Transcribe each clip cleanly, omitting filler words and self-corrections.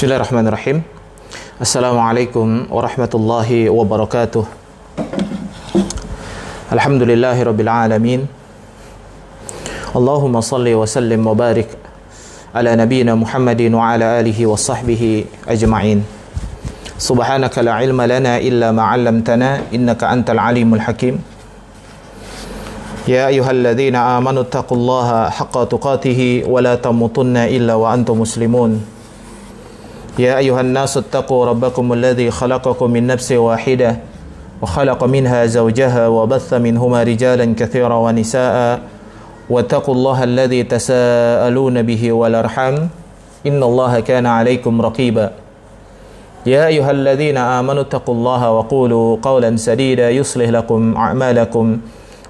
Bismillahirrahmanirrahim. Assalamualaikum warahmatullahi wabarakatuh. Alhamdulillahi rabbil alamin. Allahumma salli wa sallim wa barik ala nabiyyina Muhammadin wa ala alihi wa sahbihi ajma'in. Subhanaka la ilma lana illa ma 'allamtana innaka antal alimul hakim. Ya ayyuhalladzina amanu taqullaha haqqa tuqatih wa la tamutunna illa wa antum muslimun. يا أيها الناس اتقوا ربكم الذي خلقكم من نفس واحدة وخلق منها زوجها وبث منهما رجالا كثيرا ونساء واتقوا الله الذي تساءلون به والأرحام إن الله كان عليكم رقيبا يا أيها الذين آمنوا اتقوا الله وقولوا قولا سديدا يصلح لكم أعمالكم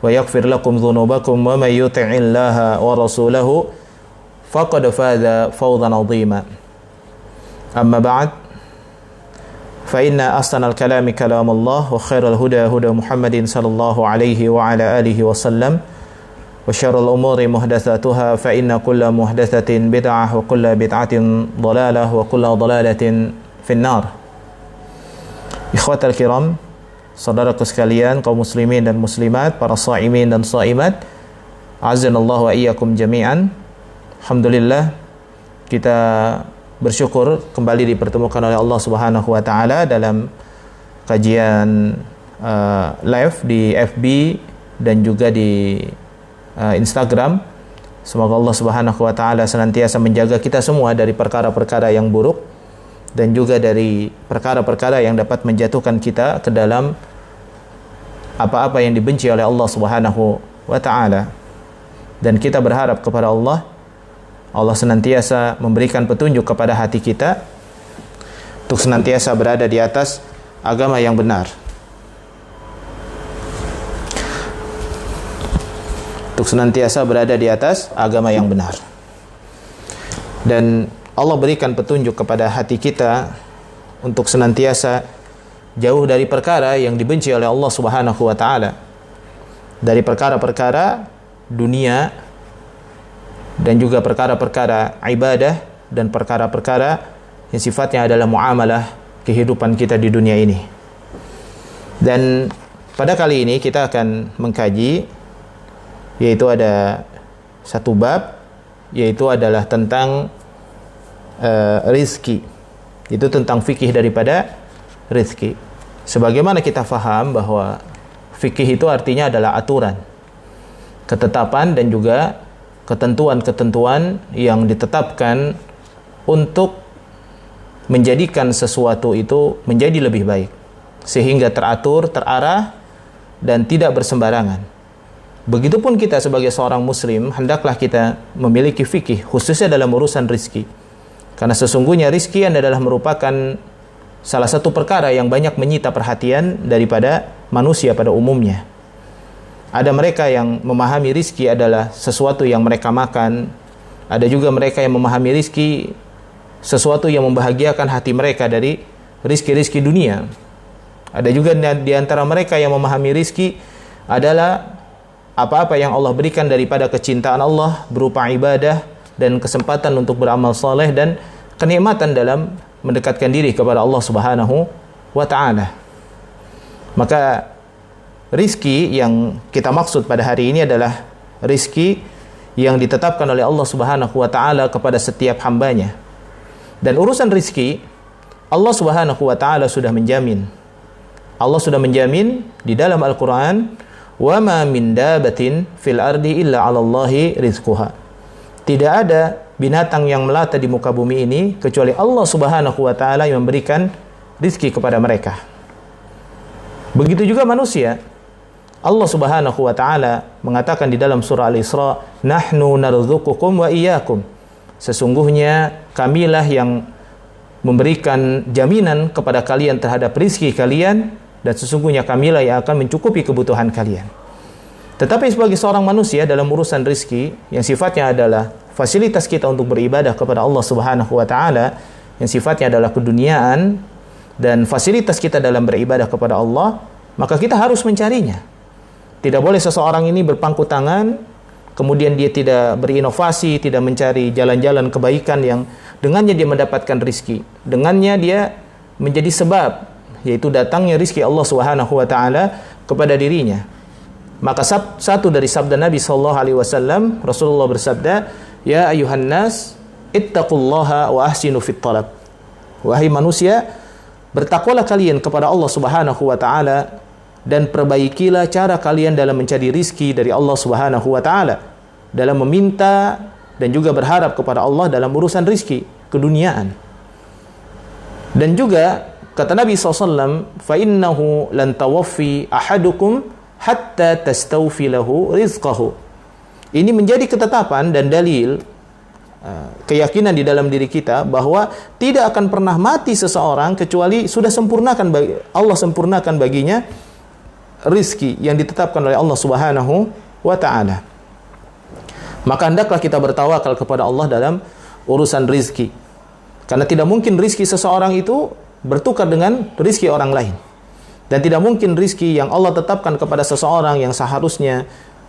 ويغفر لكم ذنوبكم ومن يطع الله ورسوله فقد فاز فوزا عظيما أما بعد فإن أحسن الكلام كلام الله وخير الهدى هدى محمد صلى الله عليه وعلى آله وسلم وشر الأمور محدثاتها فإن كل محدثة بدعة وكل بدعة ضلالة وكل ضلالة في النار. Ikhwatal kiram, saudaraku sekalian, kaum muslimin dan muslimat, para shaimin dan shaimat, azanallahu wa iyyakum jami'an. Alhamdulillah, kita bersyukur kembali dipertemukan oleh Allah Subhanahu wa taala dalam kajian live di FB dan juga di Instagram. Semoga Allah Subhanahu wa taala senantiasa menjaga kita semua dari perkara-perkara yang buruk dan juga dari perkara-perkara yang dapat menjatuhkan kita ke dalam apa-apa yang dibenci oleh Allah Subhanahu wa taala. Dan kita berharap kepada Allah senantiasa memberikan petunjuk kepada hati kita untuk senantiasa berada di atas agama yang benar. Untuk senantiasa berada di atas agama yang benar. Dan Allah berikan petunjuk kepada hati kita untuk senantiasa jauh dari perkara yang dibenci oleh Allah Subhanahu wa taala. Dari perkara-perkara dunia dan juga perkara-perkara ibadah dan perkara-perkara yang sifatnya adalah muamalah kehidupan kita di dunia ini. Dan pada kali ini kita akan mengkaji, yaitu ada satu bab, yaitu adalah tentang rizki. Itu tentang fikih daripada rizki. Sebagaimana kita faham bahwa fikih itu artinya adalah aturan, ketetapan dan juga ketentuan-ketentuan yang ditetapkan untuk menjadikan sesuatu itu menjadi lebih baik, sehingga teratur, terarah, dan tidak bersembarangan. Begitupun kita sebagai seorang muslim, hendaklah kita memiliki fikih, khususnya dalam urusan rizki. Karena sesungguhnya rizki adalah merupakan salah satu perkara yang banyak menyita perhatian daripada manusia pada umumnya. Ada mereka yang memahami rizki adalah sesuatu yang mereka makan. Ada juga mereka yang memahami rizki sesuatu yang membahagiakan hati mereka dari rizki-rizki dunia. Ada juga di antara mereka yang memahami rizki adalah apa-apa yang Allah berikan daripada kecintaan Allah berupa ibadah dan kesempatan untuk beramal saleh dan kenikmatan dalam mendekatkan diri kepada Allah Subhanahu wa taala. Maka rizki yang kita maksud pada hari ini adalah rizki yang ditetapkan oleh Allah Subhanahu wa taala kepada setiap hambanya. Dan urusan rizki, Allah Subhanahu wa taala sudah menjamin. Allah sudah menjamin di dalam Al-Quran, wa ma min dabatin fil ardi illa 'alallahi rizquha. Tidak ada binatang yang melata di muka bumi ini kecuali Allah Subhanahu wa taala yang memberikan rizki kepada mereka. Begitu juga manusia. Allah Subhanahu wa taala mengatakan di dalam surah Al-Isra, nahnu narzuqukum wa iyyakum. Sesungguhnya kamilah yang memberikan jaminan kepada kalian terhadap rizki kalian, dan sesungguhnya kamilah yang akan mencukupi kebutuhan kalian. Tetapi sebagai seorang manusia dalam urusan rizki yang sifatnya adalah fasilitas kita untuk beribadah kepada Allah Subhanahu wa taala, yang sifatnya adalah keduniaan, dan fasilitas kita dalam beribadah kepada Allah, maka kita harus mencarinya. Tidak boleh seseorang ini berpangku tangan, kemudian dia tidak berinovasi, tidak mencari jalan-jalan kebaikan yang dengannya dia mendapatkan rizki, dengannya dia menjadi sebab, yaitu datangnya rizki Allah Subhanahu wa taala kepada dirinya. Maka satu dari sabda Nabi sallallahu alaihi wasallam, Rasulullah bersabda, "Ya ayuhan nas, ittaqullaha wa ahsinu fit talab." Wahai manusia, bertakwalah kalian kepada Allah Subhanahu wa taala dan perbaikilah cara kalian dalam mencari rizki dari Allah Subhanahu wa taala, dalam meminta dan juga berharap kepada Allah dalam urusan rizki keduniaan. Dan juga kata Nabi SAW, فَإِنَّهُ لَنْ تَوَفِّي أَحَدُكُمْ حَتَّى تَسْتَوْفِي لَهُ رِزْقَهُ. Ini menjadi ketetapan dan dalil keyakinan di dalam diri kita bahwa tidak akan pernah mati seseorang kecuali sudah Allah sempurnakan baginya rizki yang ditetapkan oleh Allah Subhanahu wa ta'ala. Maka hendaklah kita bertawakal kepada Allah dalam urusan rizki. Karena tidak mungkin rizki seseorang itu bertukar dengan rizki orang lain. Dan tidak mungkin rizki yang Allah tetapkan kepada seseorang yang seharusnya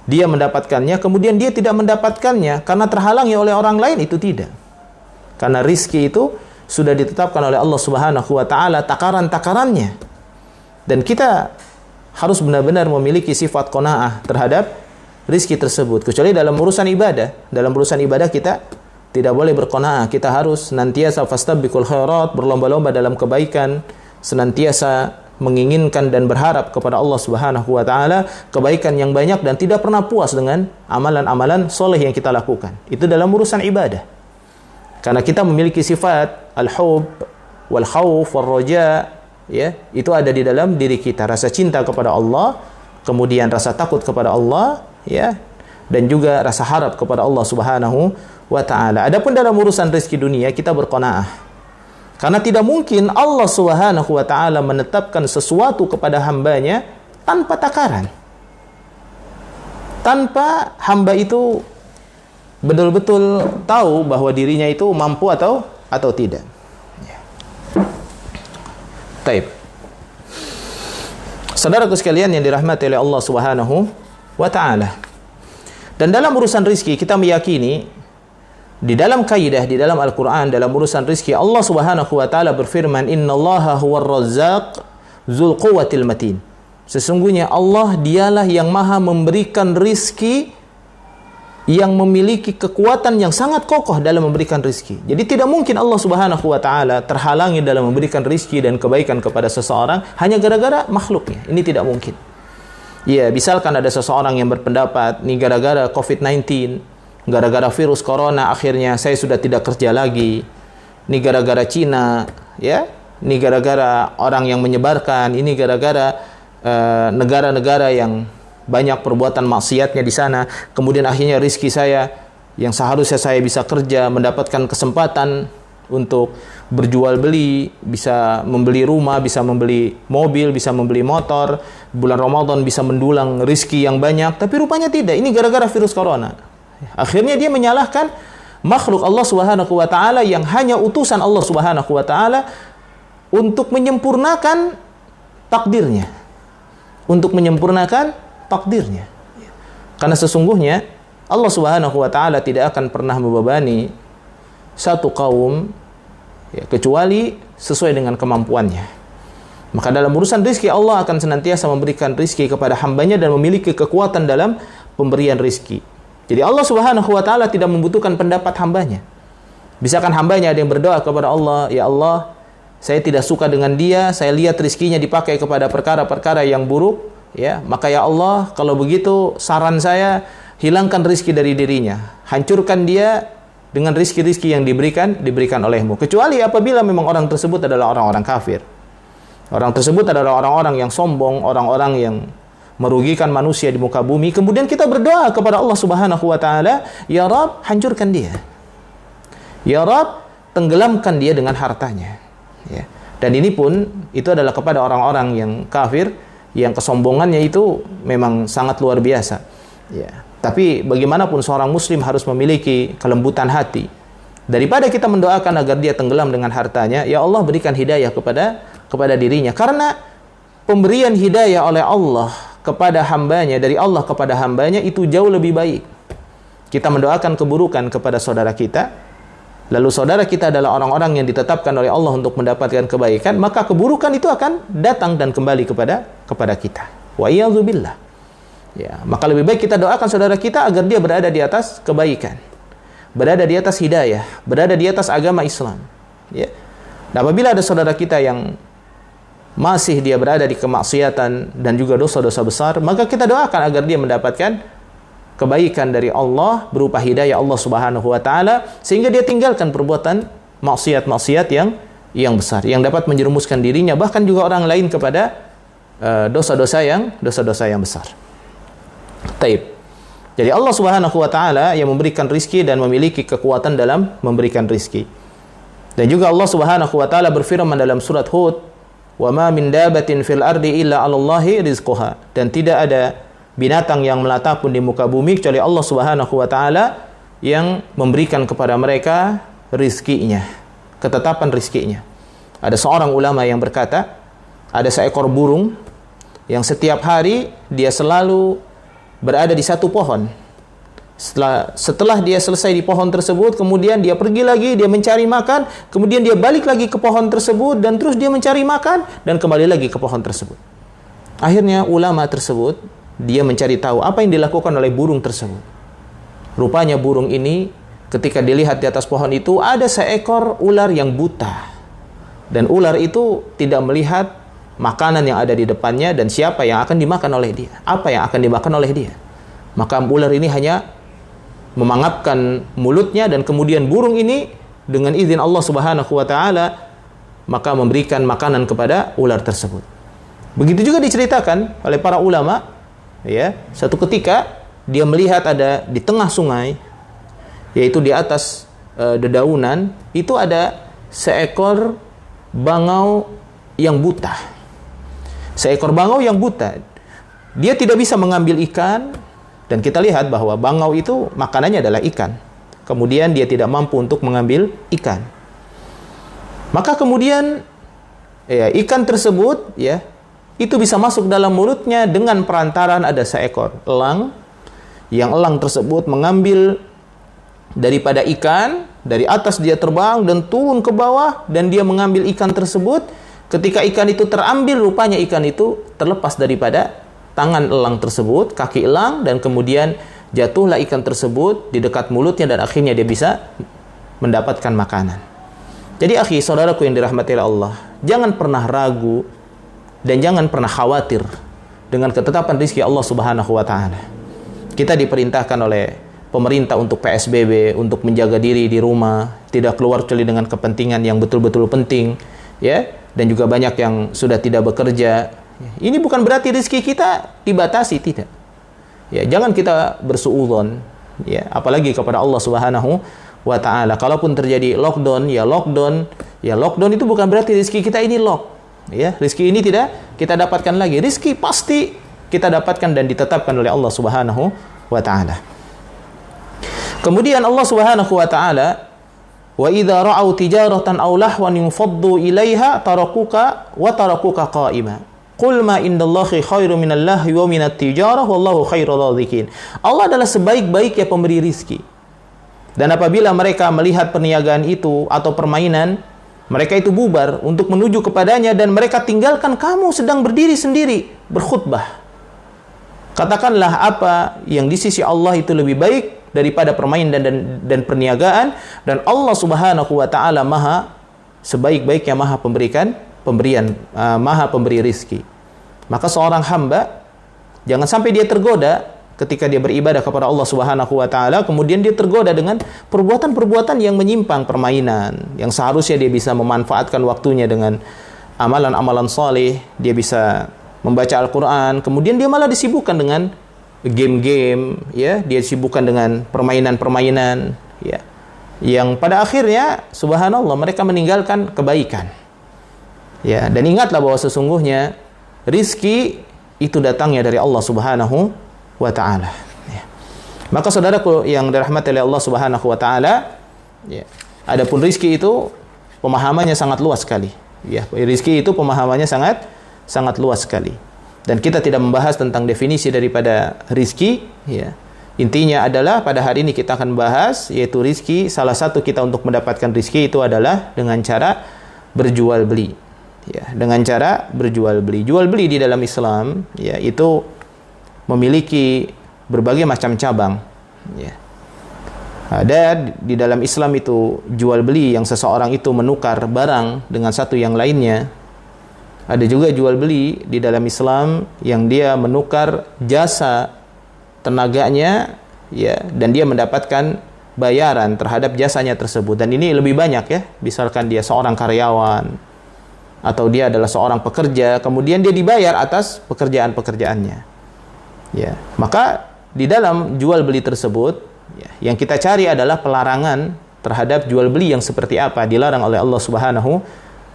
dia mendapatkannya, kemudian dia tidak mendapatkannya karena terhalangi oleh orang lain, itu tidak. Karena rizki itu sudah ditetapkan oleh Allah Subhanahu wa ta'ala takaran-takarannya. Dan kita harus benar-benar memiliki sifat qanaah terhadap rizki tersebut. Kecuali dalam urusan ibadah. Dalam urusan ibadah kita tidak boleh berqanaah. Kita harus senantiasa fastabiqul khairat, berlomba-lomba dalam kebaikan, senantiasa menginginkan dan berharap kepada Allah Subhanahu wa taala kebaikan yang banyak dan tidak pernah puas dengan amalan-amalan soleh yang kita lakukan. Itu dalam urusan ibadah. Karena kita memiliki sifat al-hub wal khauf wal raja, ya, itu ada di dalam diri kita, rasa cinta kepada Allah, kemudian rasa takut kepada Allah, ya, dan juga rasa harap kepada Allah Subhanahu wa taala. Adapun dalam urusan rezeki dunia kita berqanaah. Karena tidak mungkin Allah Subhanahu wa taala menetapkan sesuatu kepada hambanya tanpa takaran. Tanpa hamba itu betul-betul tahu bahwa dirinya itu mampu atau tidak. Ya. Taib. Saudaraku sekalian yang dirahmati oleh Allah Subhanahu wa taala. Dan dalam urusan rizki kita meyakini di dalam kaidah di dalam Al-Qur'an dalam urusan rizki Allah Subhanahu wa taala berfirman, "Innallaha huwar razzaq dzul quwwatil matin." Sesungguhnya Allah dialah yang Maha memberikan rizki, yang memiliki kekuatan yang sangat kokoh dalam memberikan rizki. Jadi tidak mungkin Allah Subhanahu wa taala terhalangi dalam memberikan rizki dan kebaikan kepada seseorang hanya gara-gara makhluknya. Ini tidak mungkin. Ya, misalkan ada seseorang yang berpendapat, ini gara-gara COVID-19, gara-gara virus corona akhirnya saya sudah tidak kerja lagi. Ini gara-gara Cina, ya. Ini gara-gara orang yang menyebarkan, ini gara-gara negara-negara yang banyak perbuatan maksiatnya di sana. Kemudian akhirnya rizki saya yang seharusnya saya bisa kerja, mendapatkan kesempatan untuk berjual beli, bisa membeli rumah, bisa membeli mobil, bisa membeli motor, bulan Ramadan bisa mendulang rizki yang banyak, tapi rupanya tidak. Ini gara-gara virus corona. Akhirnya dia menyalahkan makhluk Allah Subhanahu wa taala yang hanya utusan Allah Subhanahu wa taala untuk menyempurnakan takdirnya. Untuk menyempurnakan takdirnya. Karena sesungguhnya Allah Subhanahu wa taala tidak akan pernah membebani satu kaum ya, kecuali sesuai dengan kemampuannya. Maka dalam urusan rizki Allah akan senantiasa memberikan rizki kepada hambanya dan memiliki kekuatan dalam pemberian rizki. Jadi Allah Subhanahu wa taala tidak membutuhkan pendapat hambanya. Misalkan hambanya ada yang berdoa kepada Allah, "Ya Allah, saya tidak suka dengan dia, saya lihat rizkinya dipakai kepada perkara-perkara yang buruk, ya, maka ya Allah, kalau begitu saran saya hilangkan rizki dari dirinya. Hancurkan dia dengan rizki-rizki yang diberikan olehmu. Kecuali apabila memang orang tersebut adalah orang-orang kafir. Orang tersebut adalah orang-orang yang sombong, orang-orang yang merugikan manusia di muka bumi. Kemudian kita berdoa kepada Allah Subhanahu wa taala, "Ya Rabb, hancurkan dia. Ya Rabb, tenggelamkan dia dengan hartanya." Ya. Dan ini pun itu adalah kepada orang-orang yang kafir yang kesombongannya itu memang sangat luar biasa. Ya. Tapi bagaimanapun seorang muslim harus memiliki kelembutan hati. Daripada kita mendoakan agar dia tenggelam dengan hartanya, ya Allah berikan hidayah kepada dirinya. Karena pemberian hidayah oleh Allah kepada hambanya, dari Allah kepada hambanya itu jauh lebih baik. Kita mendoakan keburukan kepada saudara kita, lalu saudara kita adalah orang-orang yang ditetapkan oleh Allah untuk mendapatkan kebaikan, maka keburukan itu akan datang dan kembali kepada kita. Wa iyadzubillah. Ya, maka lebih baik kita doakan saudara kita agar dia berada di atas kebaikan, berada di atas hidayah, berada di atas agama Islam. Ya. Dan apabila ada saudara kita yang masih dia berada di kemaksiatan dan juga dosa-dosa besar, maka kita doakan agar dia mendapatkan kebaikan dari Allah berupa hidayah Allah Subhanahu wa taala, sehingga dia tinggalkan perbuatan maksiat-maksiat yang besar yang dapat menjerumuskan dirinya bahkan juga orang lain kepada dosa-dosa yang besar. Taib. Jadi Allah Subhanahu wa taala yang memberikan rizki dan memiliki kekuatan dalam memberikan rizki. Dan juga Allah Subhanahu wa taala berfirman dalam surat Hud, "Wa ma min dabatin fil ardi illa 'alallahi rizquha." Dan tidak ada binatang yang melata pun di muka bumi kecuali Allah Subhanahu wa taala yang memberikan kepada mereka rizkinya, ketetapan rizkinya. Ada seorang ulama yang berkata, ada seekor burung yang setiap hari dia selalu berada di satu pohon. Setelah dia selesai di pohon tersebut, kemudian dia pergi lagi, dia mencari makan, kemudian dia balik lagi ke pohon tersebut, dan terus dia mencari makan, dan kembali lagi ke pohon tersebut. Akhirnya ulama tersebut, dia mencari tahu apa yang dilakukan oleh burung tersebut. Rupanya burung ini, ketika dilihat di atas pohon itu, ada seekor ular yang buta. Dan ular itu tidak melihat makanan yang ada di depannya, dan siapa yang akan dimakan oleh dia, apa yang akan dimakan oleh dia. Maka ular ini hanya memangapkan mulutnya, dan kemudian burung ini dengan izin Allah Subhanahu wa taala maka memberikan makanan kepada ular tersebut. Begitu juga diceritakan oleh para ulama, ya, satu ketika dia melihat ada di tengah sungai, yaitu di atas dedaunan itu ada seekor bangau yang buta. Seekor bangau yang buta. Dia tidak bisa mengambil ikan. Dan kita lihat bahwa bangau itu makanannya adalah ikan. Kemudian dia tidak mampu untuk mengambil ikan. Maka kemudian ikan tersebut itu bisa masuk dalam mulutnya dengan perantaran ada seekor elang. Yang elang tersebut mengambil daripada ikan, dari atas dia terbang dan turun ke bawah, dan dia mengambil ikan tersebut. Ketika ikan itu terambil, rupanya ikan itu terlepas daripada tangan elang tersebut, kaki elang, dan kemudian jatuhlah ikan tersebut di dekat mulutnya, dan akhirnya dia bisa mendapatkan makanan. Jadi akhi, saudaraku yang dirahmati Allah, jangan pernah ragu dan jangan pernah khawatir dengan ketetapan rizki Allah Subhanahu wa taala. Kita diperintahkan oleh pemerintah untuk PSBB, untuk menjaga diri di rumah, tidak keluar kecuali dengan kepentingan yang betul-betul penting, ya, dan juga banyak yang sudah tidak bekerja. Ini bukan berarti rezeki kita dibatasi, tidak. Ya, jangan kita bersuudzon, ya, apalagi kepada Allah Subhanahu wa taala. Kalaupun terjadi lockdown itu bukan berarti rezeki kita ini lock. Ya, rezeki ini tidak kita dapatkan lagi. Rezeki pasti kita dapatkan dan ditetapkan oleh Allah Subhanahu wa taala. Kemudian Allah Subhanahu wa taala, wa idza ra'au tijaratan aw lahwan yufaddu ilaiha tarakuka qa'ima. Qul ma indallahi khairu minallahi wa minat tijarah wallahu khairul raziqin. Allah adalah sebaik-baiknya pemberi rizki. Dan apabila mereka melihat perniagaan itu atau permainan, mereka itu bubar untuk menuju kepadanya, dan mereka tinggalkan kamu sedang berdiri sendiri berkhutbah. Katakanlah apa yang di sisi Allah itu lebih baik daripada permainan dan perniagaan, dan Allah Subhanahu wa taala maha sebaik-baiknya maha pemberi rizki. Maka seorang hamba jangan sampai dia tergoda ketika dia beribadah kepada Allah Subhanahu wa taala, kemudian dia tergoda dengan perbuatan-perbuatan yang menyimpang, permainan yang seharusnya dia bisa memanfaatkan waktunya dengan amalan-amalan saleh, dia bisa membaca Al-Qur'an, kemudian dia malah disibukkan dengan game-game, ya, dia disibukkan dengan permainan-permainan, ya, yang pada akhirnya subhanallah mereka meninggalkan kebaikan. Ya, dan ingatlah bahwa sesungguhnya rizki itu datangnya dari Allah Subhanahu wa taala. Ya. Maka saudaraku yang dirahmati oleh Allah Subhanahu wa taala, ya, adapun rizki itu pemahamannya sangat luas sekali. Ya, rizki itu pemahamannya sangat luas sekali. Dan kita tidak membahas tentang definisi daripada rizki, ya. Intinya adalah pada hari ini kita akan bahas yaitu rizki. Salah satu kita untuk mendapatkan rizki itu adalah dengan cara berjual beli. Ya, dengan cara berjual beli. Jual beli di dalam Islam ya itu memiliki berbagai macam cabang. Ya. Ada di dalam Islam itu jual beli yang seseorang itu menukar barang dengan satu yang lainnya. Ada juga jual beli di dalam Islam yang dia menukar jasa tenaganya ya, dan dia mendapatkan bayaran terhadap jasanya tersebut. Dan ini lebih banyak ya, misalkan dia seorang karyawan atau dia adalah seorang pekerja, kemudian dia dibayar atas pekerjaan-pekerjaannya ya. Maka di dalam jual beli tersebut ya, yang kita cari adalah pelarangan terhadap jual beli yang seperti apa, dilarang oleh Allah Subhanahu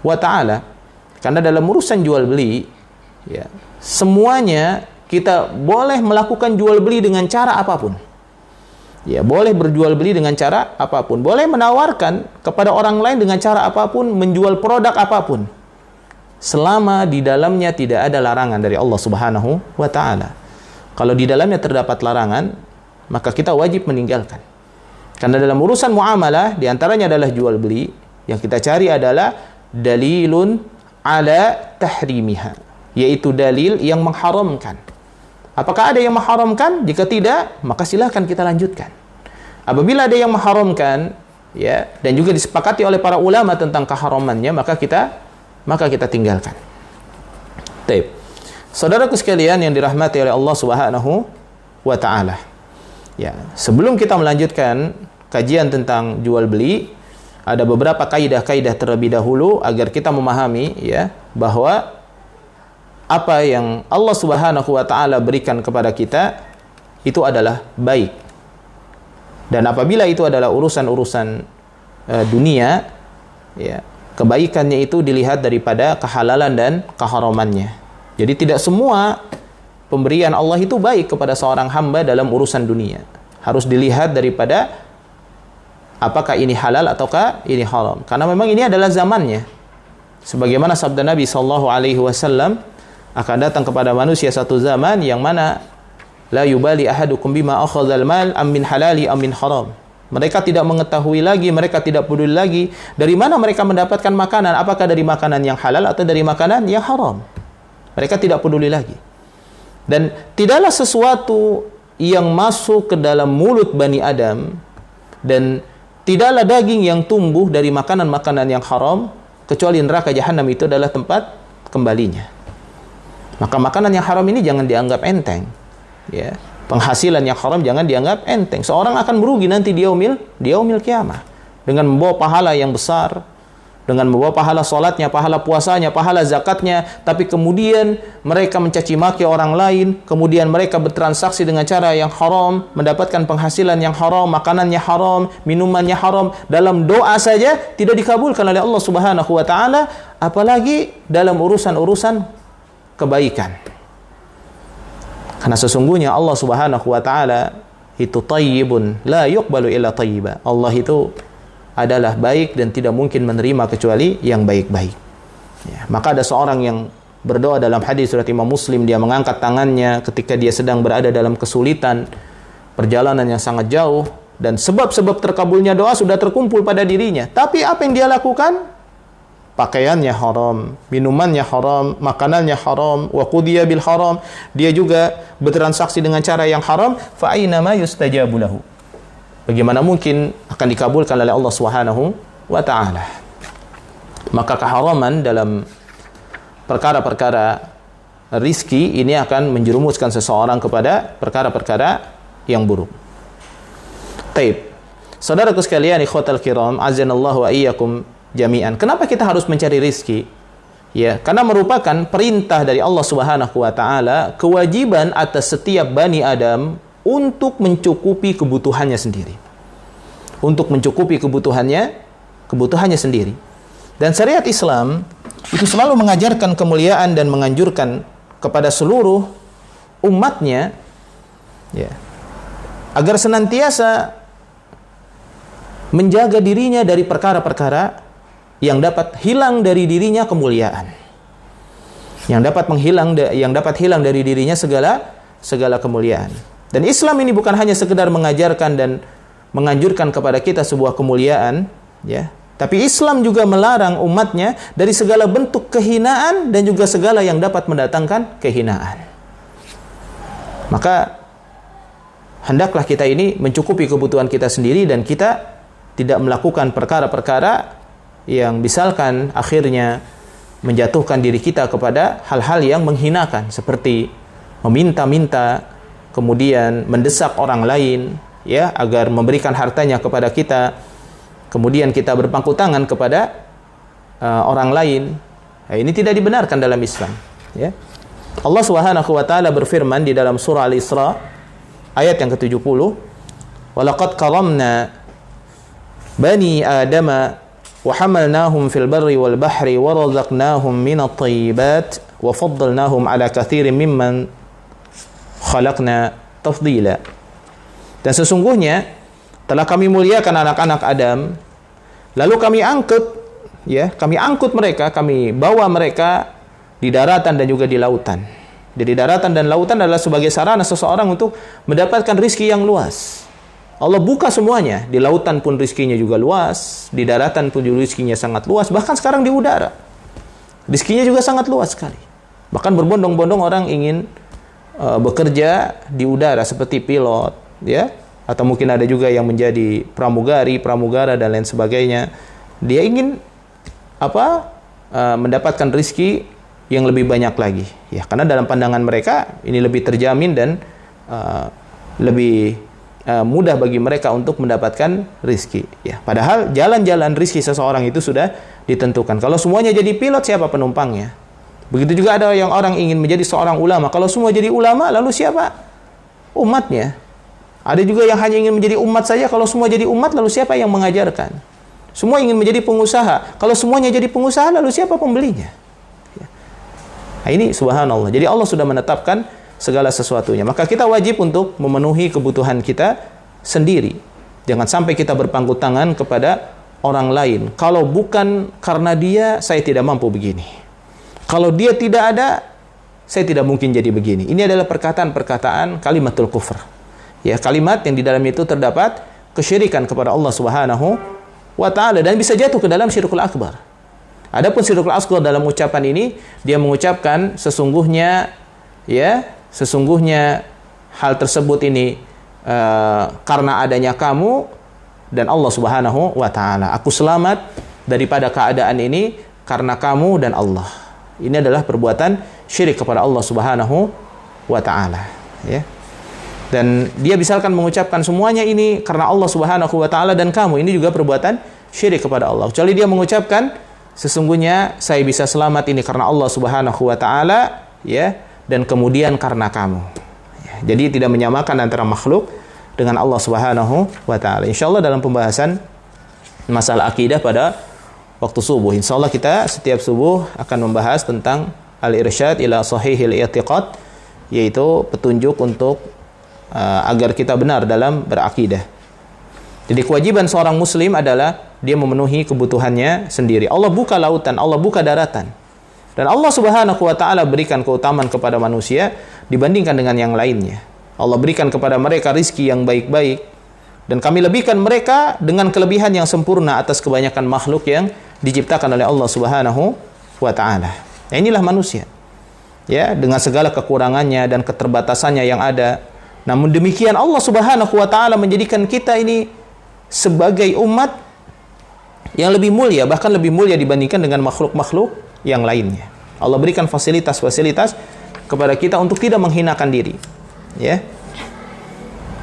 wa ta'ala. Karena dalam urusan jual beli ya, semuanya kita boleh melakukan jual beli dengan cara apapun. Ya, boleh berjual beli dengan cara apapun. Boleh menawarkan kepada orang lain dengan cara apapun, menjual produk apapun. Selama di dalamnya tidak ada larangan dari Allah Subhanahu wa ta'ala. Kalau di dalamnya terdapat larangan, maka kita wajib meninggalkan. Karena dalam urusan muamalah, diantaranya adalah jual beli, yang kita cari adalah dalilun ala tahrimiha, yaitu dalil yang mengharamkan. Apakah ada yang mengharamkan? Jika tidak, maka silakan kita lanjutkan. Apabila ada yang mengharamkan ya, dan juga disepakati oleh para ulama tentang keharamannya, maka kita tinggalkan. Baik. Saudaraku sekalian yang dirahmati oleh Allah Subhanahu wa ta'ala. Ya, sebelum kita melanjutkan kajian tentang jual beli, ada beberapa kaidah-kaidah terlebih dahulu agar kita memahami ya bahwa apa yang Allah Subhanahu wa ta'ala berikan kepada kita itu adalah baik. Dan apabila itu adalah urusan-urusan dunia ya, kebaikannya itu dilihat daripada kehalalan dan keharamannya. Jadi tidak semua pemberian Allah itu baik kepada seorang hamba dalam urusan dunia. Harus dilihat daripada apakah ini halal ataukah ini haram. Karena memang ini adalah zamannya. Sebagaimana sabda Nabi SAW, akan datang kepada manusia satu zaman yang mana la yubali ahadukum bima akhadhal mal am min halali am min haram. Mereka tidak mengetahui lagi, mereka tidak peduli lagi dari mana mereka mendapatkan makanan, apakah dari makanan yang halal atau dari makanan yang haram. Mereka tidak peduli lagi. Dan tidaklah sesuatu yang masuk ke dalam mulut Bani Adam, dan tidaklah daging yang tumbuh dari makanan-makanan yang haram, kecuali neraka jahanam itu adalah tempat kembalinya. Maka makanan yang haram ini jangan dianggap enteng. Ya, penghasilan yang haram jangan dianggap enteng. Seorang akan merugi nanti di yaumil kiamah dengan membawa pahala yang besar, dengan membawa pahala salatnya, pahala puasanya, pahala zakatnya, tapi kemudian mereka mencaci maki orang lain, kemudian mereka bertransaksi dengan cara yang haram, mendapatkan penghasilan yang haram, makanannya haram, minumannya haram, dalam doa saja tidak dikabulkan oleh Allah Subhanahu wa ta'ala, apalagi dalam urusan-urusan kebaikan. Karena sesungguhnya Allah Subhanahu wa ta'ala itu tayyibun la yuqbalu illa tayyiba. Allah itu adalah baik dan tidak mungkin menerima kecuali yang baik-baik. Ya, maka ada seorang yang berdoa dalam hadis riwayat Imam Muslim, dia mengangkat tangannya ketika dia sedang berada dalam kesulitan, perjalanan yang sangat jauh, dan sebab-sebab terkabulnya doa sudah terkumpul pada dirinya. Tapi apa yang dia lakukan? Pakaiannya haram, minumannya haram, makanannya haram, wa qudiya bil haram. Dia juga bertransaksi dengan cara yang haram, fa aina ma yustajabu lahu. Bagaimana mungkin akan dikabulkan oleh Allah Subhanahu wa ta'ala? Maka keharaman dalam perkara-perkara rizki ini akan menjerumuskan seseorang kepada perkara-perkara yang buruk. Taib. Saudaraku sekalian, ikhwatal kiram, azanallahu wa iyyakum jami'an. Kenapa kita harus mencari rizki? Ya, karena merupakan perintah dari Allah Subhanahu wa ta'ala, kewajiban atas setiap Bani Adam untuk mencukupi kebutuhannya sendiri. Untuk mencukupi kebutuhannya sendiri. Dan syariat Islam itu selalu mengajarkan kemuliaan dan menganjurkan kepada seluruh umatnya ya, agar senantiasa menjaga dirinya dari perkara-perkara yang dapat hilang dari dirinya kemuliaan. Yang dapat hilang dari dirinya segala kemuliaan. Dan Islam ini bukan hanya sekedar mengajarkan dan menganjurkan kepada kita sebuah kemuliaan, ya, tapi Islam juga melarang umatnya dari segala bentuk kehinaan dan juga segala yang dapat mendatangkan kehinaan. Maka hendaklah kita ini mencukupi kebutuhan kita sendiri dan kita tidak melakukan perkara-perkara yang misalkan akhirnya menjatuhkan diri kita kepada hal-hal yang menghinakan, seperti meminta-minta, kemudian mendesak orang lain, ya, agar memberikan hartanya kepada kita, kemudian kita berpangku tangan kepada orang lain. Nah, ini tidak dibenarkan dalam Islam, ya. Allah Subhanahu wa taala berfirman di dalam surah Al-Isra ayat yang ke-70, "Walaqad karamna bani Adama wa hamalnahum fil barri wal bahri wa razaqnahum minat thayyibat wa faddalnahum ala katsirin mimman khalaqna tafdila." Dan sesungguhnya telah kami muliakan anak-anak Adam, lalu kami angkut mereka, kami bawa mereka di daratan dan juga di lautan. Jadi daratan dan lautan adalah sebagai sarana seseorang untuk mendapatkan rizki yang luas. Allah buka semuanya, di lautan pun rizkinya juga luas, di daratan pun rizkinya sangat luas, bahkan sekarang di udara rizkinya juga sangat luas sekali. Bahkan berbondong-bondong orang ingin bekerja di udara seperti pilot, ya, atau mungkin ada juga yang menjadi pramugara dan lain sebagainya. Dia ingin mendapatkan rizki yang lebih banyak lagi, ya, karena dalam pandangan mereka ini lebih terjamin dan lebih mudah bagi mereka untuk mendapatkan rizki, ya. Padahal jalan-jalan rizki seseorang itu sudah ditentukan. Kalau semuanya jadi pilot, siapa penumpangnya? Begitu juga ada yang orang ingin menjadi seorang ulama. Kalau semua jadi ulama, lalu siapa umatnya? Ada juga yang hanya ingin menjadi umat saja. Kalau semua jadi umat, lalu siapa yang mengajarkan? Semua ingin menjadi pengusaha. Kalau semuanya jadi pengusaha, lalu siapa pembelinya? Ya. Nah, ini subhanallah. Jadi Allah sudah menetapkan segala sesuatunya. Maka kita wajib untuk memenuhi kebutuhan kita sendiri. Jangan sampai kita berpangku tangan kepada orang lain. Kalau bukan karena dia, saya tidak mampu begini. Kalau dia tidak ada, saya tidak mungkin jadi begini. Ini adalah perkataan-perkataan kalimatul kufr. Ya, kalimat yang di dalam itu terdapat kesyirikan kepada Allah Subhanahu wa taala dan bisa jatuh ke dalam syirkul akbar. Adapun syirkul asghar dalam ucapan ini, dia mengucapkan sesungguhnya hal tersebut ini karena adanya kamu dan Allah Subhanahu wa taala. Aku selamat daripada keadaan ini karena kamu dan Allah. Ini adalah perbuatan syirik kepada Allah Subhanahu wa taala, ya. Dan dia misalkan mengucapkan semuanya ini karena Allah Subhanahu wa taala dan kamu, ini juga perbuatan syirik kepada Allah. Kecuali dia mengucapkan sesungguhnya saya bisa selamat ini karena Allah Subhanahu wa taala, ya, dan kemudian karena kamu. Ya, jadi tidak menyamakan antara makhluk dengan Allah Subhanahu wa taala. Insyaallah dalam pembahasan masalah akidah pada waktu subuh. Insyaallah kita setiap subuh akan membahas tentang al-irsyad ila sahihil i'tiqad, yaitu petunjuk untuk agar kita benar dalam berakidah. Jadi kewajiban seorang muslim adalah dia memenuhi kebutuhannya sendiri. Allah buka lautan, Allah buka daratan. Dan Allah Subhanahu wa taala berikan keutamaan kepada manusia dibandingkan dengan yang lainnya. Allah berikan kepada mereka rizki yang baik-baik dan kami lebihkan mereka dengan kelebihan yang sempurna atas kebanyakan makhluk yang diciptakan oleh Allah Subhanahu wa taala. Nah, inilah manusia. Ya, dengan segala kekurangannya dan keterbatasannya yang ada. Namun demikian Allah Subhanahu wa taala menjadikan kita ini sebagai umat yang lebih mulia, bahkan lebih mulia dibandingkan dengan makhluk-makhluk yang lainnya. Allah berikan fasilitas-fasilitas kepada kita untuk tidak menghinakan diri, ya.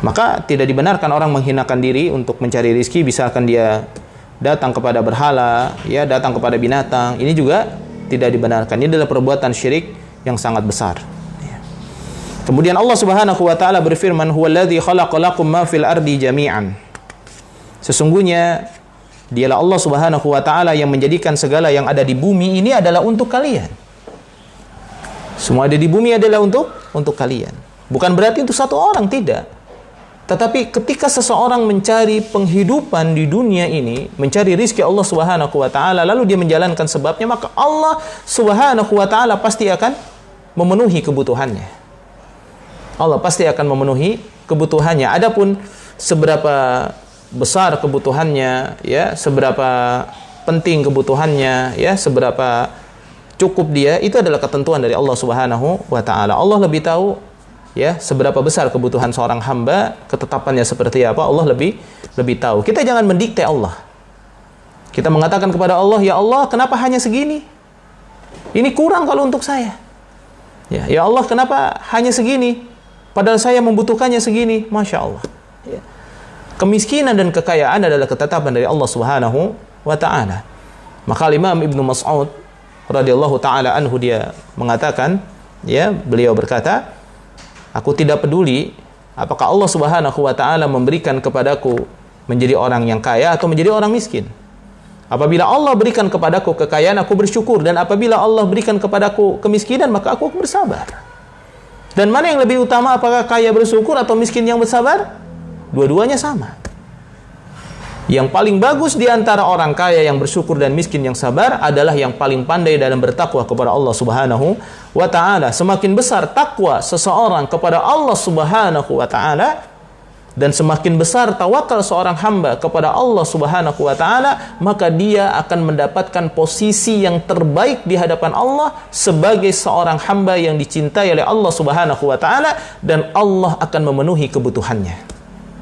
Maka tidak dibenarkan orang menghinakan diri untuk mencari rezeki, misalkan dia datang kepada berhala, ya, datang kepada binatang. Ini juga tidak dibenarkan. Ini adalah perbuatan syirik yang sangat besar. Ya. Kemudian Allah Subhanahu wa taala berfirman, "Huwallazi khalaqa lakum ma fil ardi jami'an." Sesungguhnya dialah Allah Subhanahu wa taala yang menjadikan segala yang ada di bumi ini adalah untuk kalian. Semua ada di bumi adalah untuk kalian. Bukan berarti untuk satu orang, tidak. Tetapi ketika seseorang mencari penghidupan di dunia ini, mencari rizki Allah Subhanahu wa taala, lalu dia menjalankan sebabnya, maka Allah Subhanahu wa taala pasti akan memenuhi kebutuhannya. Allah pasti akan memenuhi kebutuhannya. Adapun seberapa besar kebutuhannya, ya, seberapa penting kebutuhannya, ya, seberapa cukup dia, itu adalah ketentuan dari Allah Subhanahu wa taala. Allah lebih tahu, ya, seberapa besar kebutuhan seorang hamba, ketetapannya seperti apa, Allah lebih tahu. Kita jangan mendikte Allah. Kita mengatakan kepada Allah, ya Allah, kenapa hanya segini? Ini kurang kalau untuk saya. Ya Allah, kenapa hanya segini? Padahal saya membutuhkannya segini. Masya Allah. Ya. Kemiskinan dan kekayaan adalah ketetapan dari Allah Subhanahu wa ta'ala. Maka Imam Ibnu Mas'ud radhiyallahu ta'ala anhu, dia mengatakan, ya, beliau berkata, aku tidak peduli apakah Allah Subhanahu wa ta'ala memberikan kepadaku menjadi orang yang kaya atau menjadi orang miskin. Apabila Allah berikan kepadaku kekayaan, aku bersyukur. Dan apabila Allah berikan kepadaku kemiskinan, maka aku bersabar. Dan mana yang lebih utama, apakah kaya bersyukur atau miskin yang bersabar? Dua-duanya sama. Yang paling bagus di antara orang kaya yang bersyukur dan miskin yang sabar adalah yang paling pandai dalam bertakwa kepada Allah Subhanahu wa ta'ala. Semakin besar takwa seseorang kepada Allah Subhanahu wa ta'ala, dan semakin besar tawakal seorang hamba kepada Allah Subhanahu wa ta'ala, maka dia akan mendapatkan posisi yang terbaik di hadapan Allah sebagai seorang hamba yang dicintai oleh Allah Subhanahu wa ta'ala, dan Allah akan memenuhi kebutuhannya.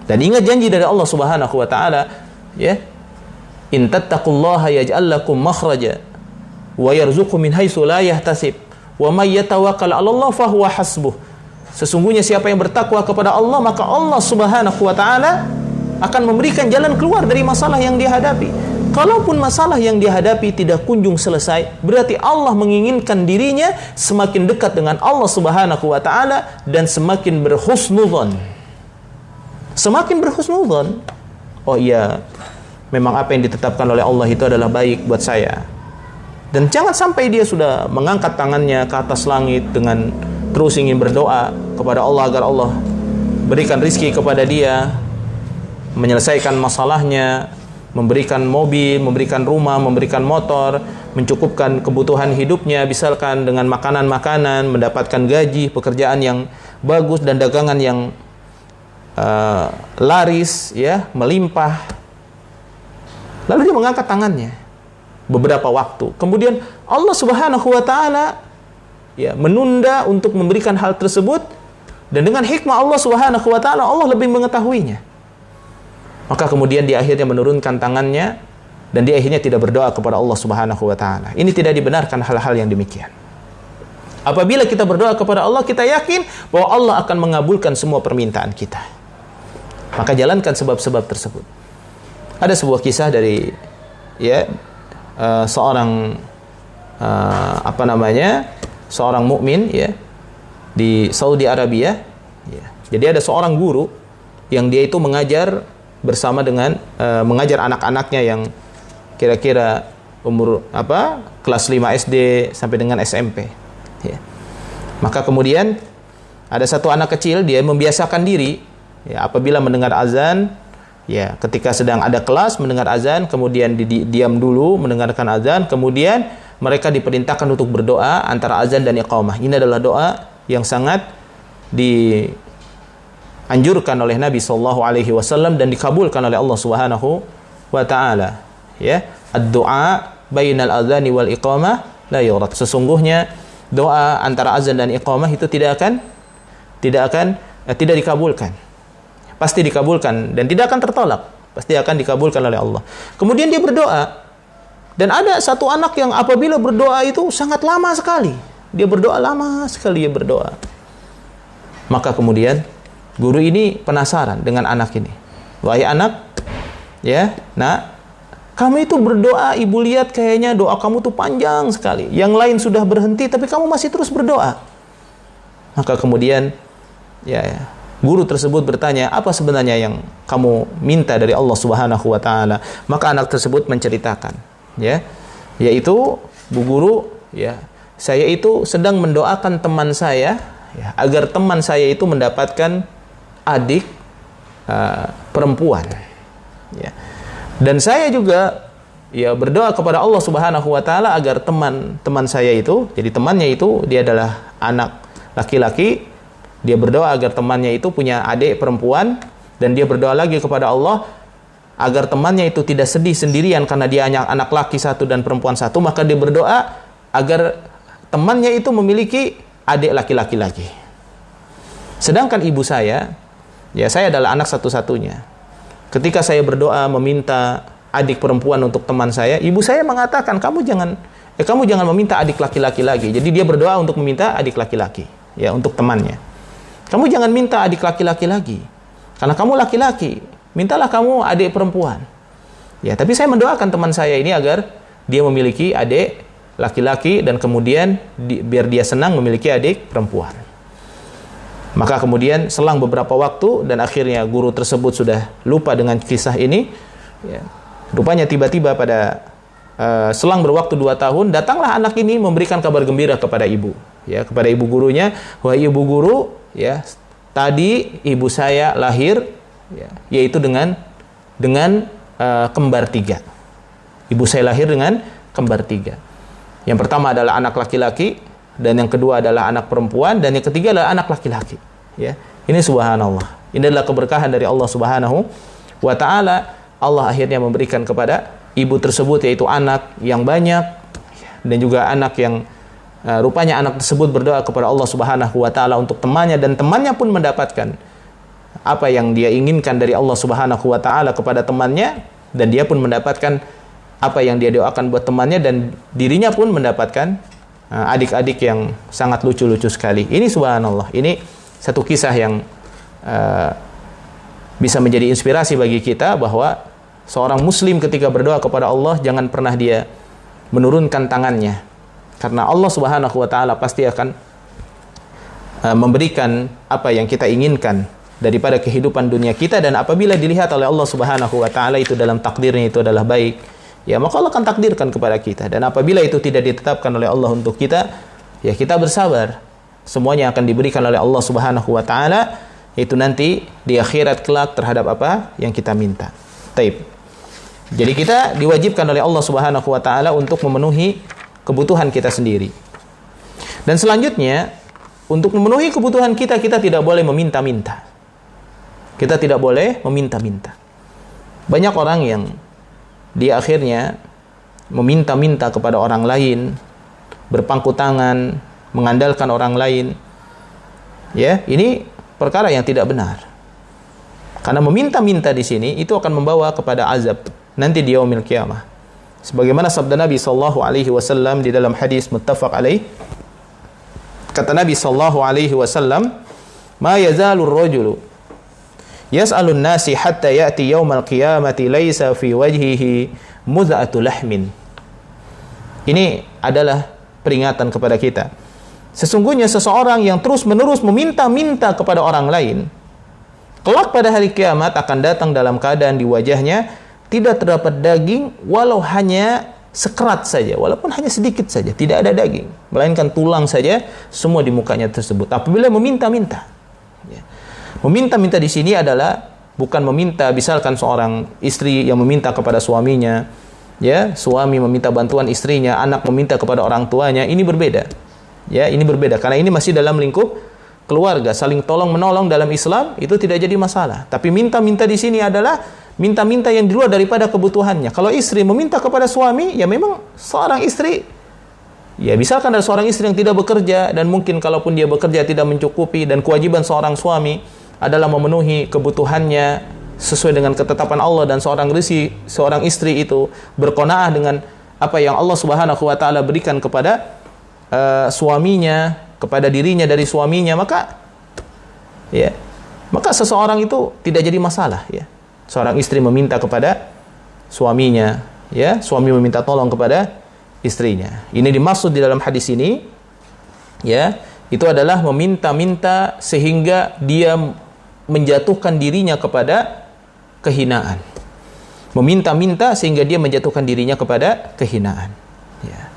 Dan ingat janji dari Allah Subhanahu wa ta'ala, ya, in tattaqullaha yaj'al lakum makhraja wa yarzuqhu min haitsu la yahtasib wa may yatawakkal 'ala Allah fa huwa hasbuh. Sesungguhnya siapa yang bertakwa kepada Allah, maka Allah Subhanahu wa ta'ala akan memberikan jalan keluar dari masalah yang dihadapi. Kalaupun masalah yang dihadapi tidak kunjung selesai, berarti Allah menginginkan dirinya semakin dekat dengan Allah Subhanahu wa ta'ala dan semakin berhusnudzon. Semakin berhusnudzon, oh iya, memang apa yang ditetapkan oleh Allah itu adalah baik buat saya. Dan jangan sampai dia sudah mengangkat tangannya ke atas langit dengan terus ingin berdoa kepada Allah agar Allah berikan rizki kepada dia, menyelesaikan masalahnya, memberikan mobil, memberikan rumah, memberikan motor, mencukupkan kebutuhan hidupnya, misalkan dengan makanan-makanan, mendapatkan gaji, pekerjaan yang bagus dan dagangan yang laris, ya, melimpah. Lalu dia mengangkat tangannya beberapa waktu. Kemudian Allah Subhanahu wa ta'ala, ya, menunda untuk memberikan hal tersebut, dan dengan hikmah Allah Subhanahu wa ta'ala, Allah lebih mengetahuinya. Maka kemudian dia akhirnya menurunkan tangannya dan dia akhirnya tidak berdoa kepada Allah Subhanahu wa ta'ala. Ini tidak dibenarkan hal-hal yang demikian. Apabila kita berdoa kepada Allah, kita yakin bahwa Allah akan mengabulkan semua permintaan kita. Maka jalankan sebab-sebab tersebut. Ada sebuah kisah dari, ya, seorang seorang mukmin, ya, di Saudi Arabia, ya. Jadi ada seorang guru yang dia itu mengajar bersama dengan mengajar anak-anaknya yang kira-kira umur kelas 5 SD sampai dengan SMP, ya. Maka kemudian ada satu anak kecil, dia membiasakan diri, ya, apabila mendengar azan, ya, ketika sedang ada kelas mendengar azan, kemudian diam dulu mendengarkan azan, kemudian mereka diperintahkan untuk berdoa antara azan dan iqamah. Ini adalah doa yang sangat dianjurkan oleh Nabi sallallahu alaihi wasallam dan dikabulkan oleh Allah Subhanahu wa taala. Ya, ad-du'a bainal adzani wal iqamah la yurad. Sesungguhnya doa antara azan dan iqamah itu tidak dikabulkan. Pasti dikabulkan dan tidak akan tertolak. Pasti akan dikabulkan oleh Allah. Kemudian dia berdoa. Dan ada satu anak yang apabila berdoa itu sangat lama sekali. Dia berdoa lama sekali, dia berdoa. Maka kemudian guru ini penasaran dengan anak ini. Wahai anak, ya, nak, kamu itu berdoa, ibu lihat kayaknya doa kamu tuh panjang sekali. Yang lain sudah berhenti, tapi kamu masih terus berdoa. Maka kemudian, ya, guru tersebut bertanya, apa sebenarnya yang kamu minta dari Allah Subhanahu wa ta'ala? Maka anak tersebut menceritakan, ya, yaitu, bu guru, ya, saya itu sedang mendoakan teman saya, ya, agar teman saya itu mendapatkan adik perempuan, ya. Dan saya juga, ya, berdoa kepada Allah Subhanahu wa ta'ala agar teman saya itu, jadi temannya itu dia adalah anak laki-laki, Dia berdoa agar temannya itu punya adik perempuan, dan dia berdoa lagi kepada Allah agar temannya itu tidak sedih sendirian karena dia hanya anak laki satu dan perempuan satu. Maka dia berdoa agar temannya itu memiliki adik laki-laki lagi. Sedangkan ibu saya, ya saya adalah anak satu-satunya. Ketika saya berdoa meminta adik perempuan untuk teman saya, ibu saya mengatakan, kamu jangan meminta adik laki-laki lagi. Jadi dia berdoa untuk meminta adik laki-laki, ya, untuk temannya. Kamu jangan minta adik laki-laki lagi, karena kamu laki-laki. Mintalah kamu adik perempuan. Ya, tapi saya mendoakan teman saya ini agar dia memiliki adik laki-laki dan kemudian biar dia senang memiliki adik perempuan. Maka kemudian selang beberapa waktu dan akhirnya guru tersebut sudah lupa dengan kisah ini. Ya, rupanya tiba-tiba pada selang berwaktu 2 tahun, datanglah anak ini memberikan kabar gembira kepada ibu, ya, kepada ibu gurunya. Wahai ibu guru, ya, tadi ibu saya lahir, ya, yaitu dengan kembar 3. Ibu saya lahir dengan kembar 3. Yang pertama adalah anak laki-laki, dan yang kedua adalah anak perempuan, dan yang ketiga adalah anak laki-laki. Ya, ini subhanallah. Ini adalah keberkahan dari Allah Subhanahu wa Ta'ala. Allah akhirnya memberikan kepada ibu tersebut yaitu anak yang banyak, dan juga anak yang rupanya anak tersebut berdoa kepada Allah Subhanahu wa Ta'ala untuk temannya, dan temannya pun mendapatkan apa yang dia inginkan dari Allah Subhanahu wa Ta'ala kepada temannya, dan dia pun mendapatkan apa yang dia doakan buat temannya, dan dirinya pun mendapatkan adik-adik yang sangat lucu-lucu sekali. Ini subhanallah, ini satu kisah yang bisa menjadi inspirasi bagi kita bahwa seorang muslim ketika berdoa kepada Allah jangan pernah dia menurunkan tangannya, karena Allah Subhanahu wa Ta'ala pasti akan memberikan apa yang kita inginkan daripada kehidupan dunia kita. Dan apabila dilihat oleh Allah Subhanahu wa Ta'ala itu dalam takdirnya itu adalah baik, ya, maka Allah akan takdirkan kepada kita. Dan apabila itu tidak ditetapkan oleh Allah untuk kita, ya, kita bersabar. Semuanya akan diberikan oleh Allah Subhanahu wa Ta'ala, itu nanti di akhirat kelak terhadap apa yang kita minta. Taib. Jadi kita diwajibkan oleh Allah Subhanahu wa Ta'ala untuk memenuhi kebutuhan kita sendiri. Dan selanjutnya, untuk memenuhi kebutuhan kita, kita tidak boleh meminta-minta. Kita tidak boleh meminta-minta. Banyak orang yang dia akhirnya meminta-minta kepada orang lain, berpangku tangan, mengandalkan orang lain. Ya, ini perkara yang tidak benar. Karena meminta-minta di sini itu akan membawa kepada azab nanti di yaumil qiyamah. Sebagaimana sabda Nabi sallallahu alaihi wasallam di dalam hadis muttafaq alaih. Kata Nabi sallallahu alaihi wasallam, "Ma yazalur rajulu yas'alun nasi hatta ya'ti yaumal qiyamati laisa fi wajhihi muz'atu lahmin." Ini adalah peringatan kepada kita. Sesungguhnya seseorang yang terus-menerus meminta-minta kepada orang lain, kelak pada hari kiamat akan datang dalam keadaan di wajahnya tidak terdapat daging, walau hanya sekerat saja, walaupun hanya sedikit saja, tidak ada daging, melainkan tulang saja semua di mukanya tersebut. Apabila meminta-minta, ya. Meminta-minta di sini adalah bukan meminta, misalkan seorang istri yang meminta kepada suaminya, ya, suami meminta bantuan istrinya, anak meminta kepada orang tuanya, ini berbeda. Ya, ini berbeda karena ini masih dalam lingkup keluarga, saling tolong-menolong dalam Islam itu tidak jadi masalah. Tapi minta-minta di sini adalah minta-minta yang di luar daripada kebutuhannya. Kalau istri meminta kepada suami, ya memang seorang istri, ya misalkan ada seorang istri yang tidak bekerja dan mungkin kalaupun dia bekerja tidak mencukupi, dan kewajiban seorang suami adalah memenuhi kebutuhannya sesuai dengan ketetapan Allah, dan seorang istri itu berqanaah dengan apa yang Allah Subhanahu wa Ta'ala berikan kepada suaminya, kepada dirinya dari suaminya, maka seseorang itu tidak jadi masalah, ya. Seorang istri meminta kepada suaminya, ya, suami meminta tolong kepada istrinya. Ini dimaksud di dalam hadis ini, ya, itu adalah meminta-minta sehingga dia menjatuhkan dirinya kepada kehinaan. Meminta-minta sehingga dia menjatuhkan dirinya kepada kehinaan. Ya.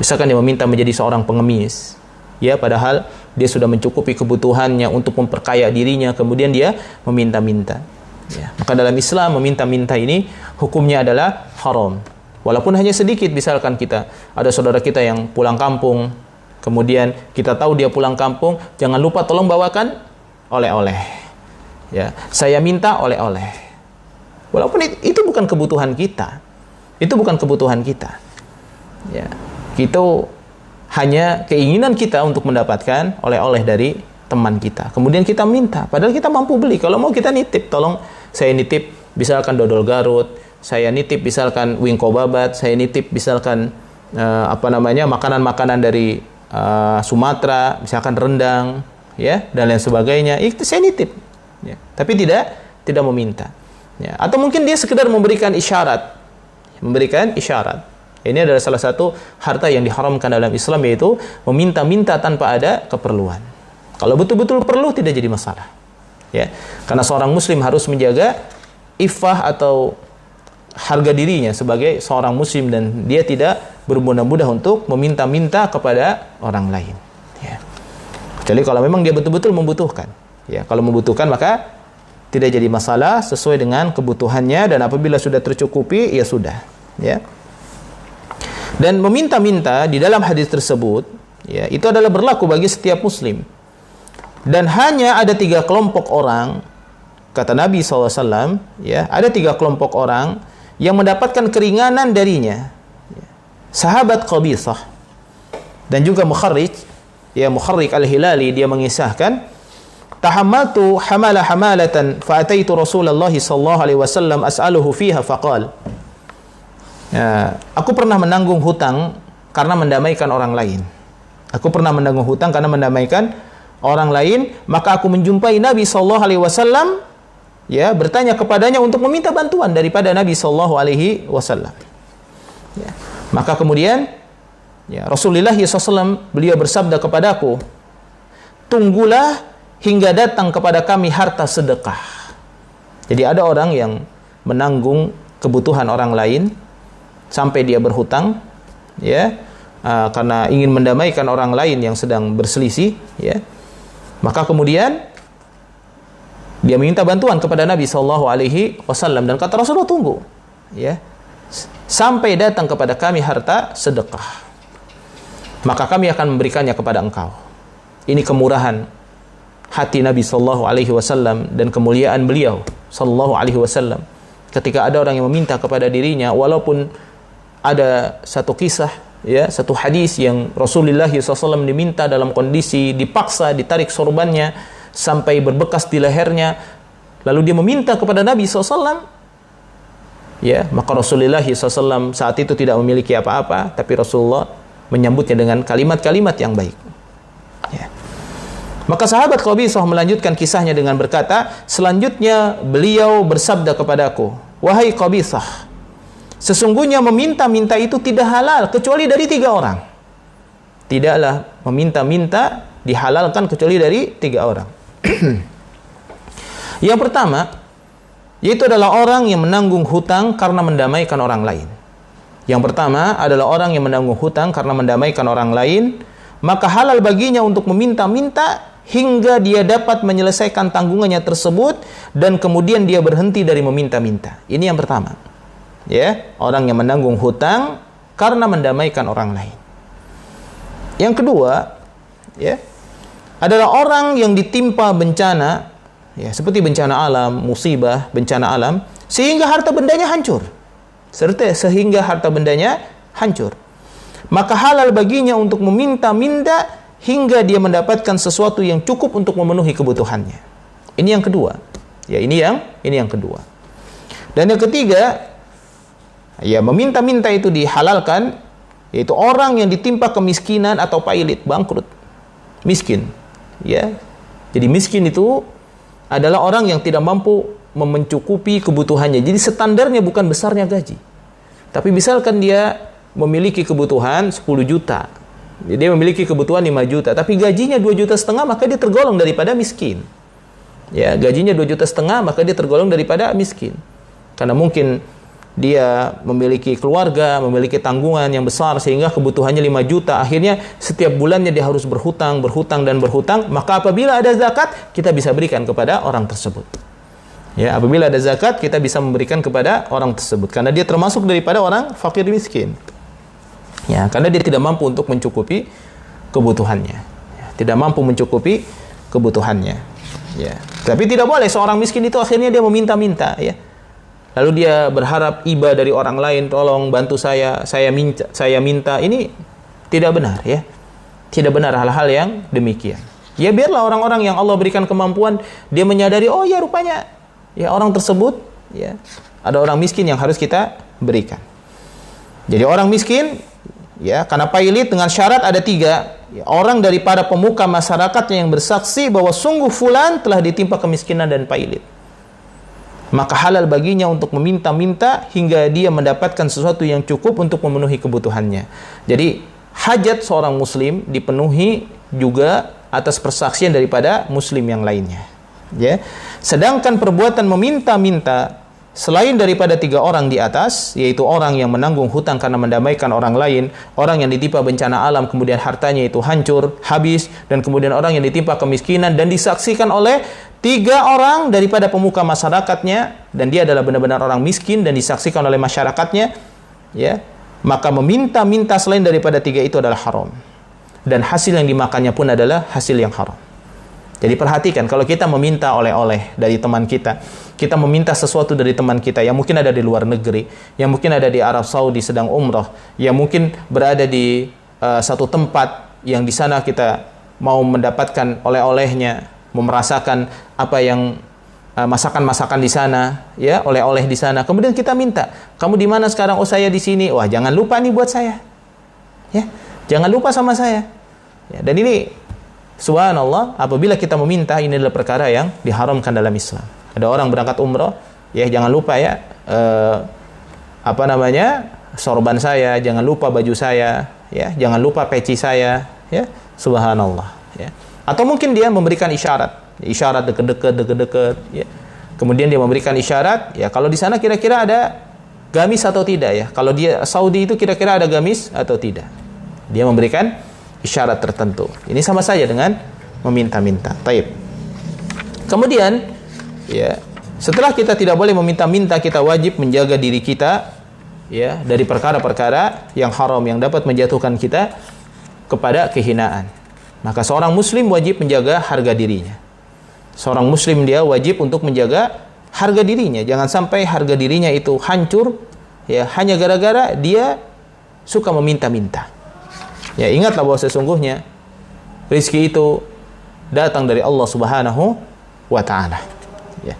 Misalkan dia meminta menjadi seorang pengemis, ya, padahal dia sudah mencukupi kebutuhannya untuk memperkaya dirinya, kemudian dia meminta-minta. Ya. Maka dalam Islam meminta-minta ini hukumnya adalah haram. Walaupun hanya sedikit, misalkan kita ada saudara kita yang pulang kampung, kemudian kita tahu dia pulang kampung, jangan lupa tolong bawakan oleh-oleh. Ya, saya minta oleh-oleh. Walaupun itu bukan kebutuhan kita. Itu bukan kebutuhan kita. Ya, itu hanya keinginan kita untuk mendapatkan oleh-oleh dari teman kita. Kemudian kita minta, padahal kita mampu beli. Kalau mau kita nitip, tolong saya nitip misalkan dodol Garut, saya nitip misalkan wingko babat, saya nitip misalkan makanan-makanan dari Sumatera, misalkan rendang, ya, dan lain sebagainya. Itu saya nitip. Ya. Tapi tidak meminta. Ya. Atau mungkin dia sekedar memberikan isyarat. Ini adalah salah satu harta yang diharamkan dalam Islam, yaitu meminta-minta tanpa ada keperluan. Kalau betul-betul perlu tidak jadi masalah. Ya. Karena seorang muslim harus menjaga iffah atau harga dirinya sebagai seorang muslim, dan dia tidak bermudah-mudah untuk meminta-minta kepada orang lain. Ya. Kecuali kalau memang dia betul-betul membutuhkan. Ya, kalau membutuhkan maka tidak jadi masalah sesuai dengan kebutuhannya, dan apabila sudah tercukupi ya sudah. Ya. Dan meminta-minta di dalam hadis tersebut, ya, itu adalah berlaku bagi setiap muslim. Dan hanya ada 3 kelompok orang, kata Nabi SAW, ya, ada 3 kelompok orang yang mendapatkan keringanan darinya. Sahabat Qabisah dan juga Mukharrij al-Hilali, dia mengisahkan, tahammaltu hamalatan fa ataitu Rasulullah sallallahu alaihi wasallam as'aluhu fiha faqal. Ya, aku pernah menanggung hutang karena mendamaikan orang lain. Orang lain, maka aku menjumpai Nabi sallallahu alaihi wasallam, ya, bertanya kepadanya untuk meminta bantuan daripada Nabi sallallahu alaihi wasallam. Ya. Maka kemudian, ya, Rasulullah SAW beliau bersabda kepadaku, tunggulah hingga datang kepada kami harta sedekah. Jadi ada orang yang menanggung kebutuhan orang lain sampai dia berhutang, ya, karena ingin mendamaikan orang lain yang sedang berselisih, ya. Maka kemudian dia minta bantuan kepada Nabi SAW, dan kata Rasulullah, tunggu, ya, sampai datang kepada kami harta sedekah, maka kami akan memberikannya kepada engkau. Ini kemurahan hati Nabi SAW dan kemuliaan beliau SAW. Ketika ada orang yang meminta kepada dirinya, walaupun ada satu kisah, ya, satu hadis yang Rasulullah SAW diminta dalam kondisi dipaksa, ditarik sorbannya sampai berbekas di lehernya, lalu dia meminta kepada Nabi SAW, ya, maka Rasulullah SAW saat itu tidak memiliki apa-apa, tapi Rasulullah menyambutnya dengan kalimat-kalimat yang baik. Ya. Maka sahabat Qabisah melanjutkan kisahnya dengan berkata, selanjutnya beliau bersabda kepadaku, wahai Qabisah, sesungguhnya meminta-minta itu tidak halal kecuali dari 3 orang. Tidaklah meminta-minta dihalalkan kecuali dari 3 orang. Yang pertama, yaitu adalah orang yang menanggung hutang karena mendamaikan orang lain. Yang pertama adalah orang yang menanggung hutang karena mendamaikan orang lain, maka halal baginya untuk meminta-minta hingga dia dapat menyelesaikan tanggungannya tersebut, dan kemudian dia berhenti dari meminta-minta. Ini yang pertama. Ya, orang yang menanggung hutang karena mendamaikan orang lain. Yang kedua, ya, adalah orang yang ditimpa bencana, ya, seperti bencana alam, musibah, bencana alam, sehingga harta bendanya hancur. Sehingga harta bendanya hancur. Maka halal baginya untuk meminta-minta hingga dia mendapatkan sesuatu yang cukup untuk memenuhi kebutuhannya. Ini yang kedua. Ya, ini yang kedua. Dan yang ketiga, ya, meminta-minta itu dihalalkan, yaitu orang yang ditimpa kemiskinan atau pailit, bangkrut, miskin. Ya, jadi miskin itu adalah orang yang tidak mampu mencukupi kebutuhannya. Jadi standarnya bukan besarnya gaji, tapi misalkan dia memiliki kebutuhan 10 juta, dia memiliki kebutuhan 5 juta, tapi gajinya 2,5 juta, maka dia tergolong daripada miskin. Ya, gajinya 2,5 juta, maka dia tergolong daripada miskin. Karena mungkin dia memiliki keluarga, memiliki tanggungan yang besar sehingga kebutuhannya 5 juta. Akhirnya setiap bulannya dia harus berhutang. Maka apabila ada zakat, kita bisa berikan kepada orang tersebut. Ya, apabila ada zakat, kita bisa memberikan kepada orang tersebut. Karena dia termasuk daripada orang fakir miskin. Ya, karena dia tidak mampu untuk mencukupi kebutuhannya. Ya, tidak mampu mencukupi kebutuhannya. Ya. Tapi tidak boleh seorang miskin itu akhirnya dia meminta-minta, ya. Lalu dia berharap iba dari orang lain, tolong bantu saya minta. Ini tidak benar, ya. Tidak benar hal-hal yang demikian. Ya biarlah orang-orang yang Allah berikan kemampuan, dia menyadari, oh ya rupanya ya orang tersebut, ya ada orang miskin yang harus kita berikan. Jadi orang miskin, ya karena pailit dengan syarat ada 3. Ya, orang daripada pemuka masyarakatnya yang bersaksi bahwa sungguh fulan telah ditimpa kemiskinan dan pailit, maka halal baginya untuk meminta-minta hingga dia mendapatkan sesuatu yang cukup untuk memenuhi kebutuhannya. Jadi hajat seorang muslim dipenuhi juga atas persaksian daripada muslim yang lainnya, ya. Sedangkan perbuatan meminta-minta selain daripada 3 orang di atas, yaitu orang yang menanggung hutang karena mendamaikan orang lain, orang yang ditimpa bencana alam kemudian hartanya itu hancur, habis, dan kemudian orang yang ditimpa kemiskinan dan disaksikan oleh 3 orang daripada pemuka masyarakatnya, dan dia adalah benar-benar orang miskin dan disaksikan oleh masyarakatnya, ya, maka meminta-minta selain daripada 3 itu adalah haram. Dan hasil yang dimakannya pun adalah hasil yang haram. Jadi perhatikan, kalau kita meminta oleh-oleh dari teman kita, kita meminta sesuatu dari teman kita yang mungkin ada di luar negeri, yang mungkin ada di Arab Saudi sedang umrah, yang mungkin berada di satu tempat yang di sana kita mau mendapatkan oleh-olehnya, merasakan apa yang masakan-masakan di sana, ya, oleh-oleh di sana. Kemudian kita minta, kamu di mana sekarang? Oh, saya di sini. Wah, jangan lupa nih buat saya. Ya, jangan lupa sama saya. Ya, dan ini subhanallah, apabila kita meminta, ini adalah perkara yang diharamkan dalam Islam. Ada orang berangkat umrah, ya jangan lupa ya, sorban saya, jangan lupa baju saya, ya, jangan lupa peci saya, ya, subhanallah, ya. Atau mungkin dia memberikan isyarat deket-deket, ya. Kemudian dia memberikan isyarat, ya kalau di sana kira-kira ada gamis atau tidak, ya. Kalau dia Saudi itu kira-kira ada gamis atau tidak. Dia memberikan isyarat tertentu. Ini sama saja dengan meminta-minta. Taib. Kemudian, ya, setelah kita tidak boleh meminta-minta, kita wajib menjaga diri kita, ya, dari perkara-perkara yang haram yang dapat menjatuhkan kita kepada kehinaan. Maka seorang muslim wajib menjaga harga dirinya. Seorang muslim dia wajib untuk menjaga harga dirinya. Jangan sampai harga dirinya itu hancur, ya, hanya gara-gara dia suka meminta-minta. Ya, ingatlah bahwa sesungguhnya rezeki itu datang dari Allah Subhanahu wa taala. Ya.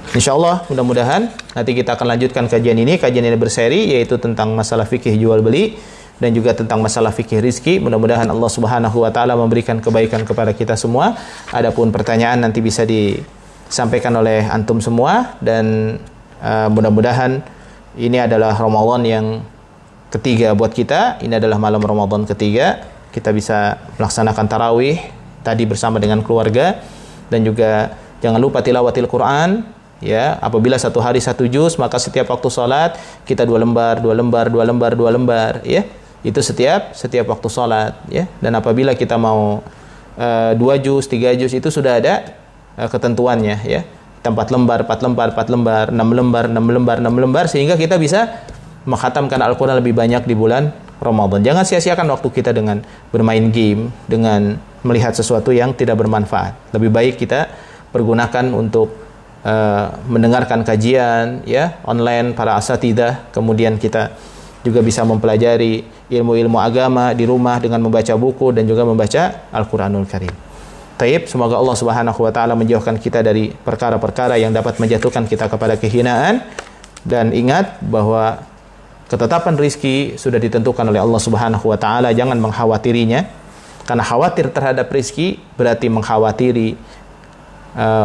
Insyaallah mudah-mudahan nanti kita akan lanjutkan kajian ini berseri, yaitu tentang masalah fikih jual beli dan juga tentang masalah fikih rizki. Mudah-mudahan Allah Subhanahu wa taala memberikan kebaikan kepada kita semua. Adapun pertanyaan nanti bisa disampaikan oleh antum semua, dan mudah-mudahan ini adalah Ramadan yang ketiga buat kita. Ini adalah malam Ramadan ketiga. Kita bisa melaksanakan tarawih tadi bersama dengan keluarga, dan juga jangan lupa tilawatil Quran, ya. Apabila satu hari 1 juz, maka setiap waktu salat kita 2 lembar, ya. Itu setiap waktu salat, ya. Dan apabila kita mau 2 juz, 3 juz, itu sudah ada ketentuannya, ya. 4 lembar, 4 lembar, 6 lembar, sehingga kita bisa mengkhatamkan Al-Quran lebih banyak di bulan Ramadan. Jangan sia-siakan waktu kita dengan bermain game, dengan melihat sesuatu yang tidak bermanfaat. Lebih baik kita pergunakan untuk mendengarkan kajian, ya, online para asatidzah. Kemudian kita juga bisa mempelajari ilmu-ilmu agama di rumah dengan membaca buku dan juga membaca Al-Quranul Karim. Taib, semoga Allah Subhanahu wa taala menjauhkan kita dari perkara-perkara yang dapat menjatuhkan kita kepada kehinaan. Dan ingat bahwa ketetapan rizki sudah ditentukan oleh Allah Subhanahu wa taala. Jangan mengkhawatirinya, karena khawatir terhadap rizki berarti mengkhawatiri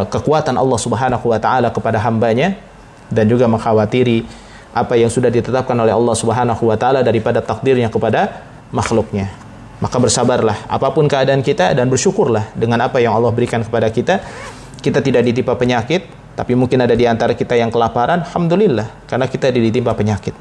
kekuatan Allah Subhanahu wa taala kepada hambanya, dan juga mengkhawatiri apa yang sudah ditetapkan oleh Allah Subhanahu wa taala daripada takdirnya kepada makhluknya. Maka bersabarlah apapun keadaan kita, dan bersyukurlah dengan apa yang Allah berikan kepada kita. Kita tidak ditimpa penyakit, tapi mungkin ada di antara kita yang kelaparan. Alhamdulillah, karena kita ditimpa penyakit.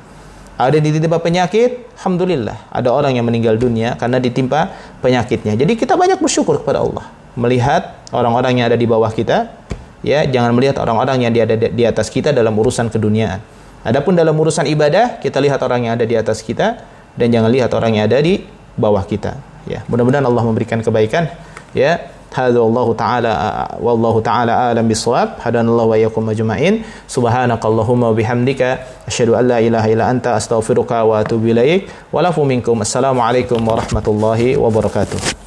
Ada ditimpa penyakit, alhamdulillah. Ada orang yang meninggal dunia karena ditimpa penyakitnya. Jadi kita banyak bersyukur kepada Allah. Melihat orang-orang yang ada di bawah kita, ya, jangan melihat orang-orang yang ada di atas kita dalam urusan keduniaan. Adapun dalam urusan ibadah, kita lihat orang yang ada di atas kita, dan jangan lihat orang yang ada di bawah kita. Ya, mudah-mudahan Allah memberikan kebaikan. Ya, Hadza wallahu taala a'lam bissawab. Hadanallahu wa iyyakum ajma'in. Subhanakallahumma wa bihamdika asyhadu an la ilaha illa anta astaghfiruka wa atubu ilaik. Wa lafu minkum. Assalamualaikum warahmatullahi wabarakatuh.